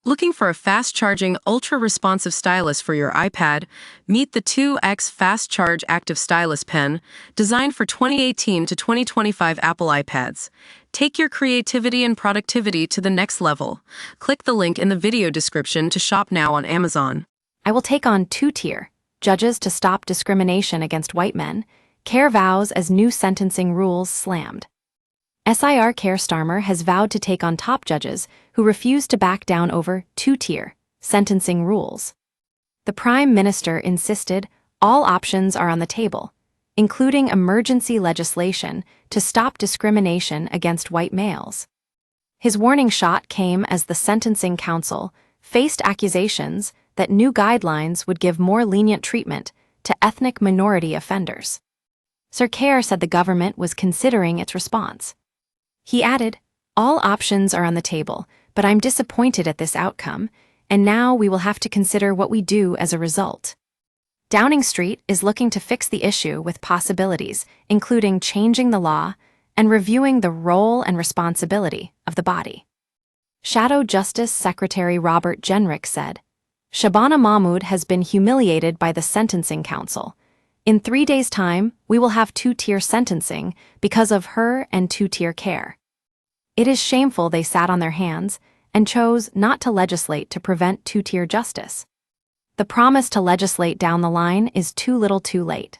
Looking for a fast-charging, ultra-responsive stylus for your iPad? Meet the 2X Fast Charge Active Stylus Pen, designed for 2018 to 2025 Apple iPads. Take your creativity and productivity to the next level. Click the link in the video description to shop now on Amazon. I will take on two-tier judges to stop discrimination against white men. Keir vows as new sentencing rules slammed. Keir Starmer has vowed to take on top judges who refuse to back down over two-tier sentencing rules. The Prime Minister insisted all options are on the table, including emergency legislation to stop discrimination against white males. His warning shot came as the Sentencing Council faced accusations that new guidelines would give more lenient treatment to ethnic minority offenders. Sir Keir said the government was considering its response. He added, "All options are on the table, but I'm disappointed at this outcome, and now we will have to consider what we do as a result." Downing Street is looking to fix the issue with possibilities, including changing the law and reviewing the role and responsibility of the body. Shadow Justice Secretary Robert Jenrick said, "Shabana Mahmood has been humiliated by the Sentencing Council. In 3 days' time, we will have two-tier sentencing because of her and two-tier care. It is shameful they sat on their hands and chose not to legislate to prevent two-tier justice. The promise to legislate down the line is too little too late."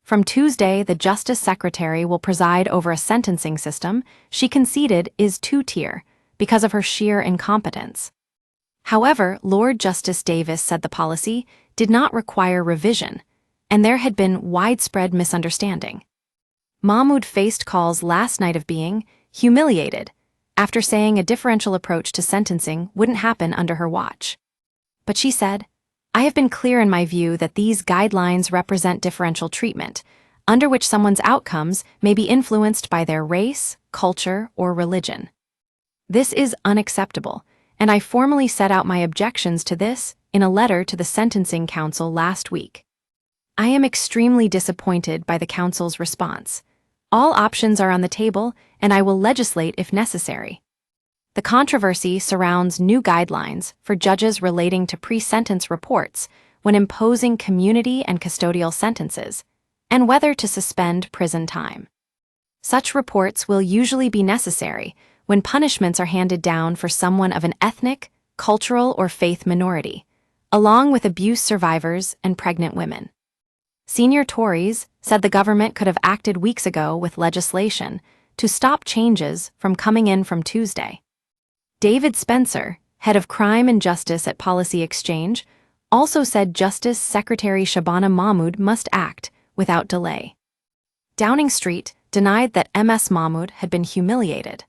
From Tuesday, the Justice Secretary will preside over a sentencing system she conceded is two-tier because of her sheer incompetence. However, Lord Justice Davis said the policy did not require revision, and there had been widespread misunderstanding. Mahmood faced calls last night of being humiliated after saying a differential approach to sentencing wouldn't happen under her watch. But she said, "I have been clear in my view that these guidelines represent differential treatment, under which someone's outcomes may be influenced by their race, culture, or religion. This is unacceptable, and I formally set out my objections to this in a letter to the Sentencing Council last week. I am extremely disappointed by the Council's response. All options are on the table, and I will legislate if necessary." The controversy surrounds new guidelines for judges relating to pre-sentence reports when imposing community and custodial sentences, and whether to suspend prison time. Such reports will usually be necessary when punishments are handed down for someone of an ethnic, cultural, or faith minority, along with abuse survivors and pregnant women. Senior Tories said the government could have acted weeks ago with legislation to stop changes from coming in from Tuesday. David Spencer, head of crime and justice at Policy Exchange, also said Justice Secretary Shabana Mahmood must act without delay. Downing Street denied that Ms. Mahmood had been humiliated.